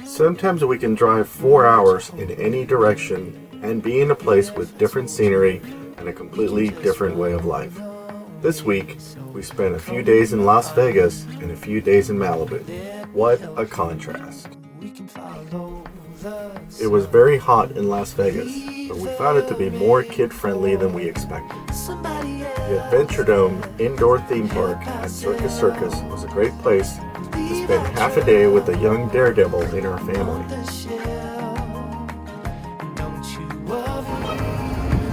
Sometimes we can drive 4 hours in any direction and be in a place with different scenery and a completely different way of life. This week, we spent a few days in Las Vegas and a few days in Malibu. What a contrast. It was very hot in Las Vegas, but we found it to be more kid-friendly than we expected. The Adventuredome indoor theme park at Circus Circus was a great place to spend half a day with a young daredevil in our family.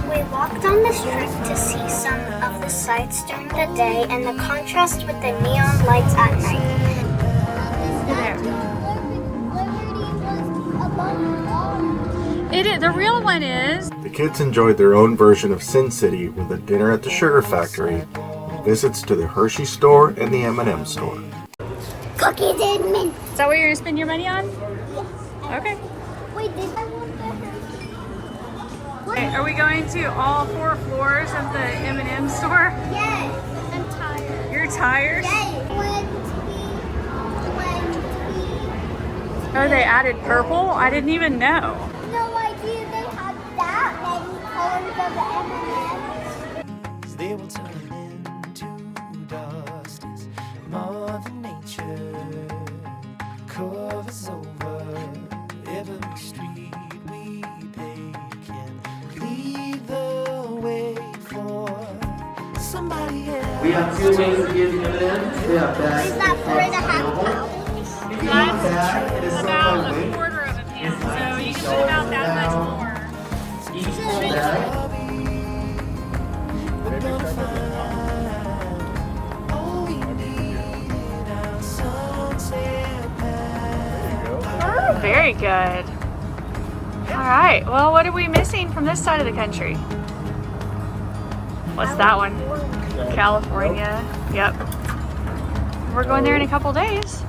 We walked on the strip to see some of the sights during the day and the contrast with the neon lights at night. The real one is. The kids enjoyed their own version of Sin City with a dinner at the Sugar Factory, visits to the Hershey Store and the M&M store. Cookies and mint. Is that what you're going to spend your money on? Yes. Okay. Wait, did I want the Okay, are we going to all 4 floors of the M&M store? Yes. I'm tired. You're tired? Yes. 20. Oh, they added purple? I didn't even know. No idea they had that many colors of the M&Ms. They will turn into dust as Mother Nature covers over every street we take and lead the way for somebody else. We have 2 ways of using M&Ms. We have bags. Is that 4.5 pounds? That's about a quarter of a pound, so you can put about that much more. Each full bag. Oh, very good. All right, well, what are we missing from this side of the country? What's that one? California. Yep. We're going there in a couple days.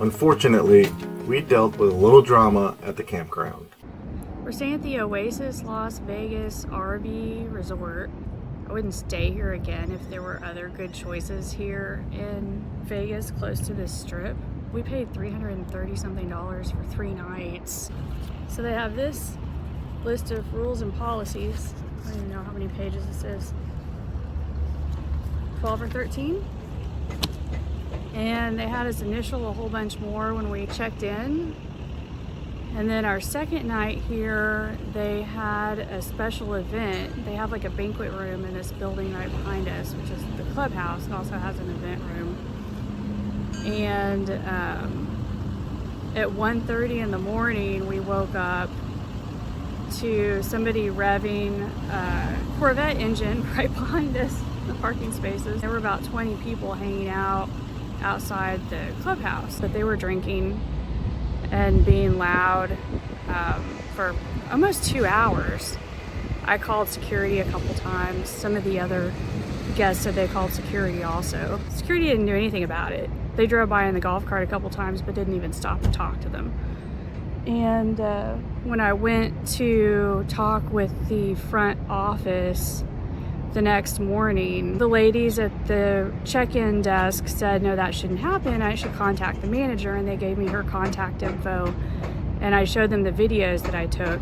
Unfortunately, we dealt with a little drama at the campground. We're staying at the Oasis Las Vegas RV Resort. I wouldn't stay here again if there were other good choices here in Vegas close to this strip. We paid $330 something for 3 nights. So they have this list of rules and policies. I don't even know how many pages this is. 12 or 13? And they had us initial a whole bunch more when we checked in. And then our second night here, they had a special event. They have like a banquet room in this building right behind us, which is the clubhouse. It also has an event room. And at 1:30 in the morning, we woke up to somebody revving a Corvette engine right behind us in the parking spaces. There were about 20 people hanging out outside the clubhouse, but they were drinking and being loud for almost 2 hours. I called security a couple times. Some of the other guests said they called security also. Security didn't do anything about it. They drove by in the golf cart a couple times but didn't even stop and talk to them. And when I went to talk with the front office the next morning, the ladies at the check-in desk said, no, that shouldn't happen. I should contact the manager, and they gave me her contact info, and I showed them the videos that I took.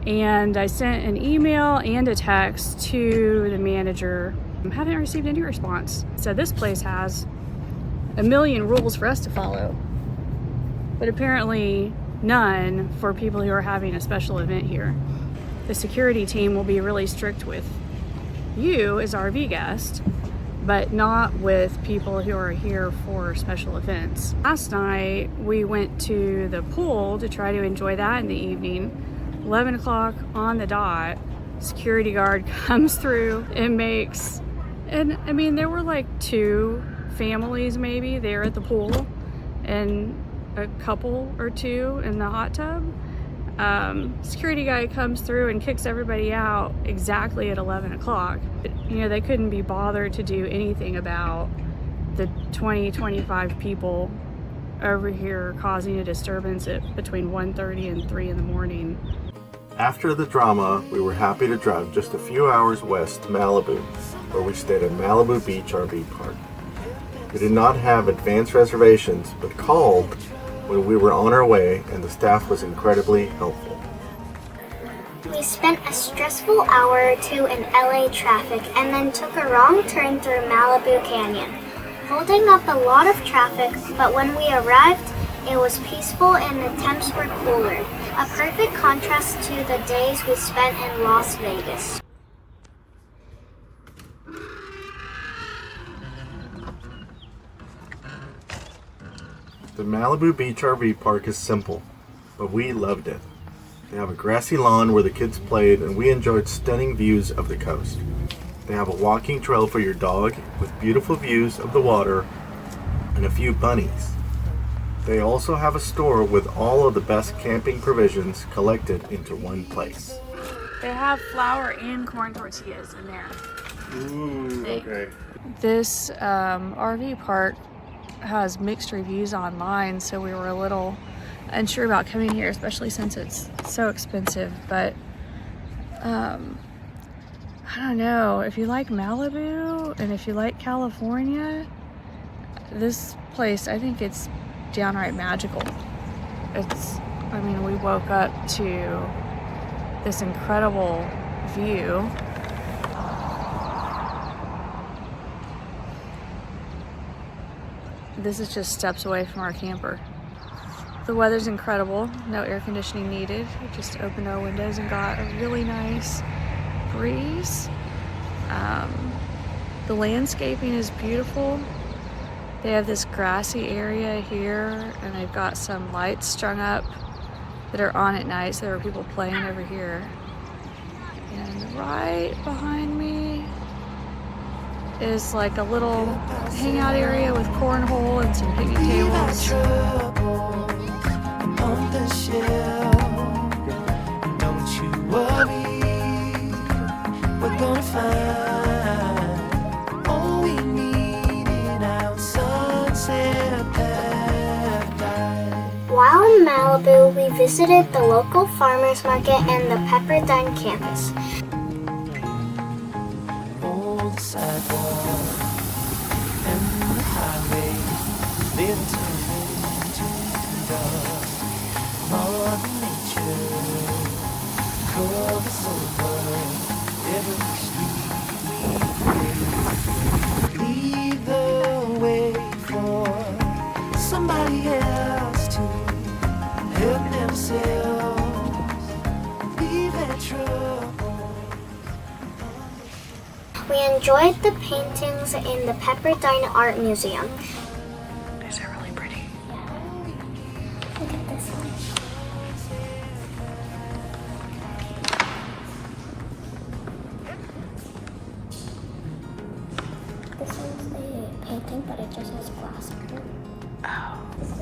And I sent an email and a text to the manager. I haven't received any response. So this place has a million rules for us to follow, but apparently none for people who are having a special event here. The security team will be really strict with you as RV guest, but not with people who are here for special events. Last night we went to the pool to try to enjoy that in the evening. 11 o'clock on the dot, security guard comes through and makes, and I mean there were like 2 families maybe there at the pool and a couple or 2 in the hot tub. Security guy comes through and kicks everybody out exactly at 11 o'clock. You know, they couldn't be bothered to do anything about the 20-25 people over here causing a disturbance at between 1:30 and 3 in the morning. After the drama, we were happy to drive just a few hours west to Malibu, where we stayed at Malibu Beach RV Park. We did not have advance reservations, but called when we were on our way, and the staff was incredibly helpful. We spent a stressful hour or two in LA traffic and then took a wrong turn through Malibu Canyon, holding up a lot of traffic, but when we arrived, it was peaceful and the temps were cooler, a perfect contrast to the days we spent in Las Vegas. The Malibu Beach RV Park is simple, but we loved it. They have a grassy lawn where the kids played, and we enjoyed stunning views of the coast. They have a walking trail for your dog with beautiful views of the water and a few bunnies. They also have a store with all of the best camping provisions collected into one place. They have flour and corn tortillas in there. Ooh, okay. This RV park has mixed reviews online, so we were a little unsure about coming here, especially since it's so expensive. But I don't know, if you like Malibu and if you like California, this place, I think it's downright magical. I mean, we woke up to this incredible view. This is just steps away from our camper. The weather's incredible, no air conditioning needed. We just opened our windows and got a really nice breeze. The landscaping is beautiful. They have this grassy area here, and they've got some lights strung up that are on at night, so there are people playing over here. And right behind me is like a little hangout area with cornhole and some picnic tables. Don't you worry, we're gonna find all we need in our sunset paradise. While in Malibu, we visited the local farmers market and the Pepperdine campus. All the sidewalk and the highway, they'll turn into dust. Mother Nature covers over every street we leave the way for somebody else to help themselves leave their trouble. We enjoyed the paintings in the Pepperdine Art Museum. These are really pretty. Look at this one. This one's a painting, but it just has glass on it. Oh,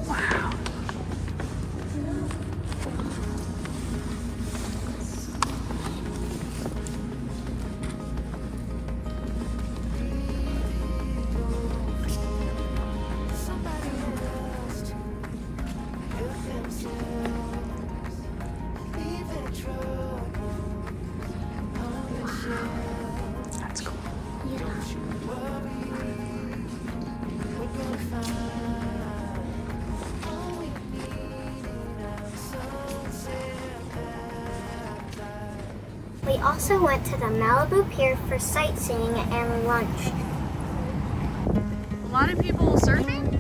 wow. That's cool. We also went to the Malibu Pier for sightseeing and lunch. A lot of people surfing?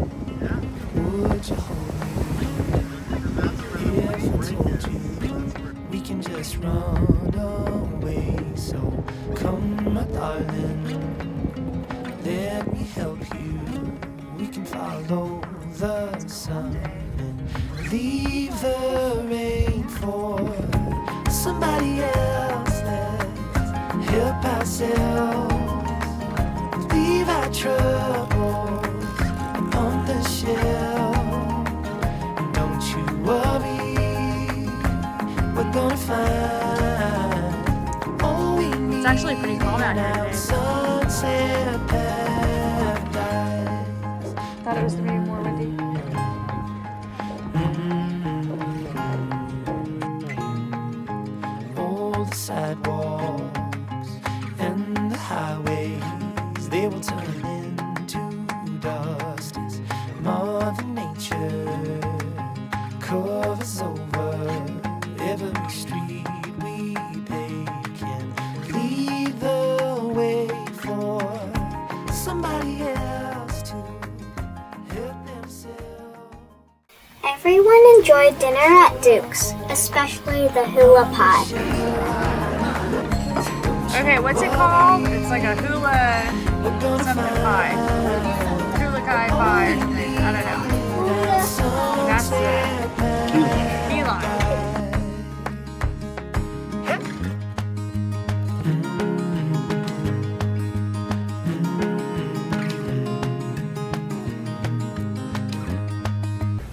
Would you hold me if I told you we can just run away? So come, my darling, let me help you. We can follow the sun and leave the rain for somebody else. Let's help ourselves. Leave our troubles on the shelf. Don't you worry, we're gonna find all we need. It's actually pretty calm out here today. Sunset paradise. Thought it was gonna be more windy. All the sidewalks and the highways, they will turn into dust as Mother Nature Everyone enjoyed dinner at Duke's, especially the hula pie. Okay, what's it called? It's like a hula something pie. Hula kai pie or something. I don't know. That's it. Key lime.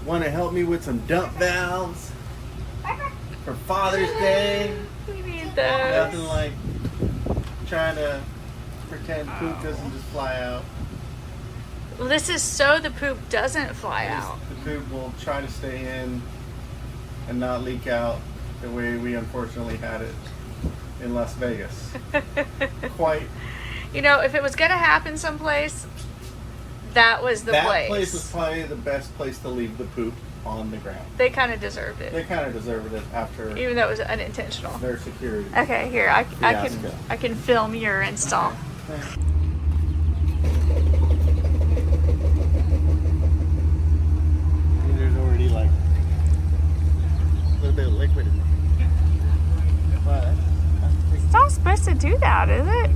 Want to help me with some dump valves for Father's Day? We need those. Nothing like trying to pretend poop doesn't just fly out. Well, this is so the poop doesn't fly out. The poop will try to stay in and not leak out the way we unfortunately had it in Las Vegas. Quite. You know, if it was going to happen someplace, that was the place. That place was probably the best place to leave the poop on the ground. They kind of deserved it. They kind of deserved it after Even though it was unintentional. their security. Okay, here, I can film your install. There's already like a little bit of liquid in there. But It's not supposed to do that, is it?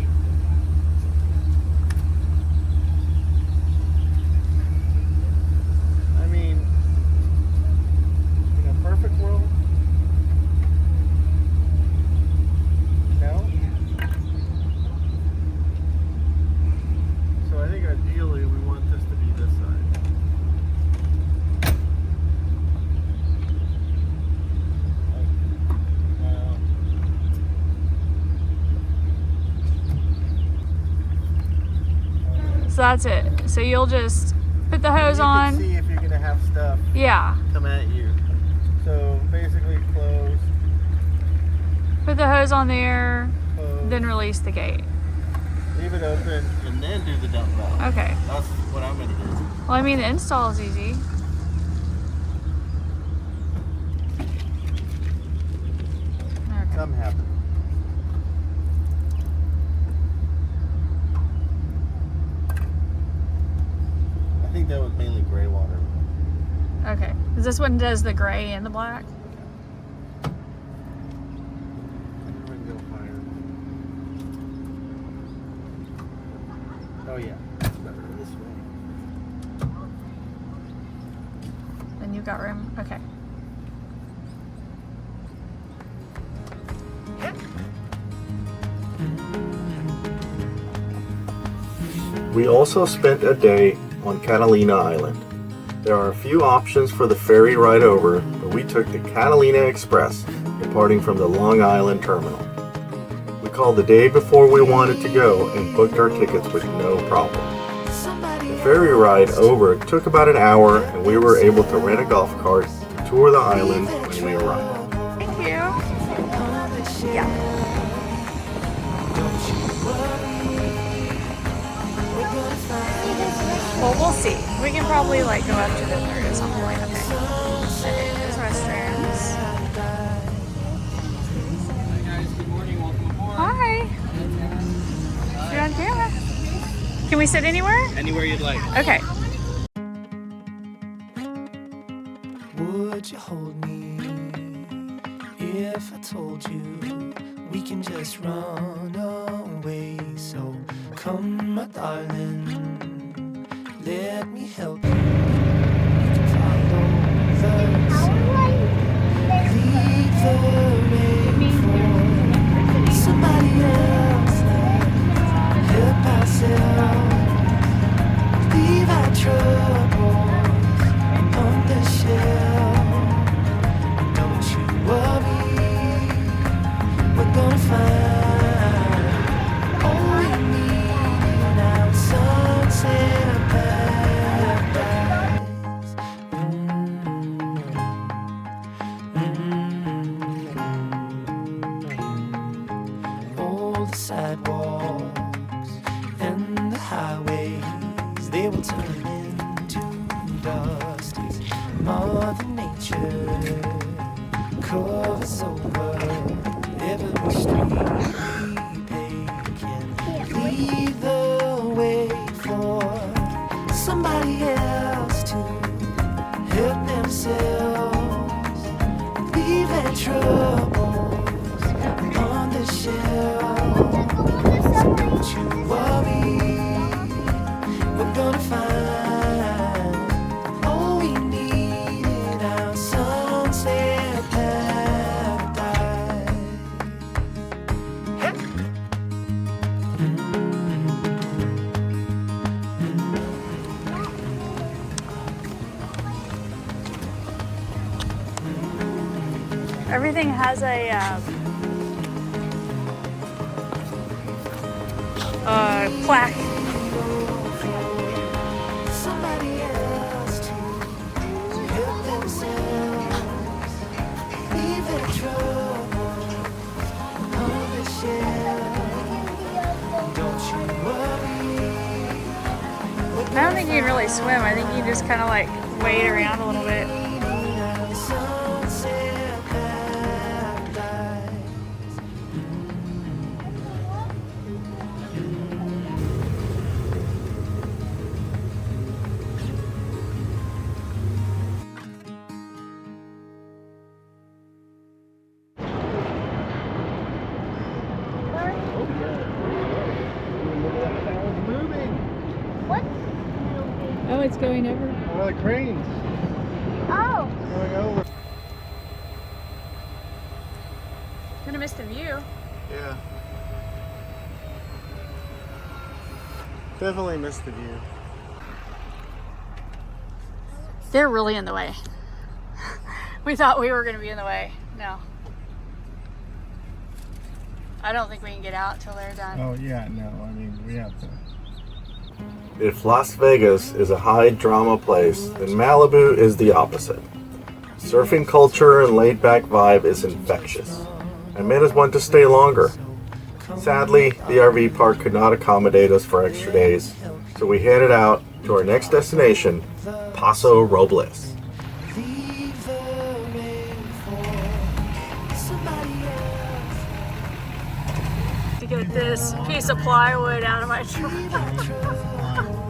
I mean, in a perfect world, no. So I think ideally we want this to be this side. So that's it. So you'll just put the hose You on. can see if you're gonna have stuff Yeah. come at you. So basically close, Put the hose on there, close, then release the gate. leave it open, and then do the dump valve. Okay. That's what I'm gonna do. Well, I mean, the install is easy. Okay. Something happened. I think that was mainly gray water. Okay. 'Cause this one does the gray and the black. Oh yeah, that's better this way. Then you've got room. Okay. We also spent a day on Catalina Island. There are a few options for the ferry ride over, but we took the Catalina Express, departing from the Long Island terminal. We called the day before we wanted to go and booked our tickets with no problem. The ferry ride over took about an hour, and we were able to rent a golf cart to tour the island when we arrived. Thank you. Yeah. Well, we'll see. We can probably like go up to the third at some point. Okay. Okay, there's restrooms. Hi guys, good morning, welcome aboard. Hi. You're on camera. Can we sit anywhere? Anywhere you'd like. Okay. Would you hold me if I told you we can just run away? So come, my darling, let me help you. You can follow the sun, leave the rain for somebody else. Help ourselves, leave our troubles on the shelf. Don't you worry, we're gonna find all we need in our sunset paradise. All the sidewalks and the highways, they will turn into dust as Mother Nature covers over every street we take and leave the way for somebody else to help themselves. leaving troubles on the shelf. Don't you worry, we're gonna find all we need in our sunset paradise. Everything has a plaque. Somebody else to help themselves, leave their trouble on the shelf. Don't you worry. I don't think you can really swim. I think you just kind of like wade around a little bit. Sunset paradise. What? Oh, it's going over. One of the cranes Oh. going over. Gonna miss the view. Yeah. Definitely missed the view. They're really in the way. We thought we were gonna be in the way. No. I don't think we can get out till they're done. Oh yeah, no, I mean we have to. If Las Vegas is a high drama place, then Malibu is the opposite. Surfing culture and laid back vibe is infectious, and made us want to stay longer. Sadly, the RV park could not accommodate us for extra days, so we headed out to our next destination, Paso Robles. Leave the rain for somebody else. To get this piece of plywood out of my truck.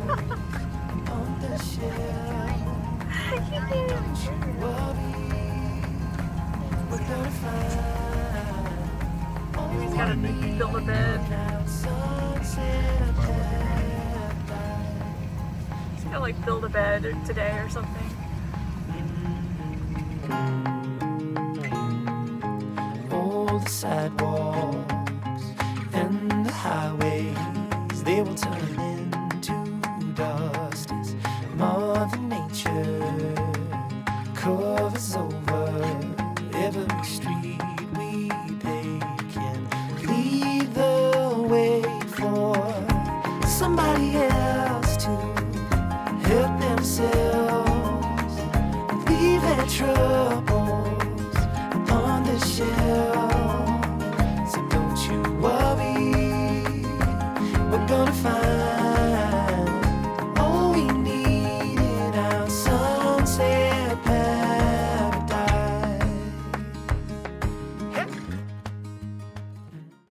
On the shelf. We're gonna find He's gotta build a bed. sunset He's gotta like build a bed today or something. all the sidewalks and the highways, they will turn into dust as Mother Nature covers over every street we take and lead the way for somebody else to help themselves, leave their trouble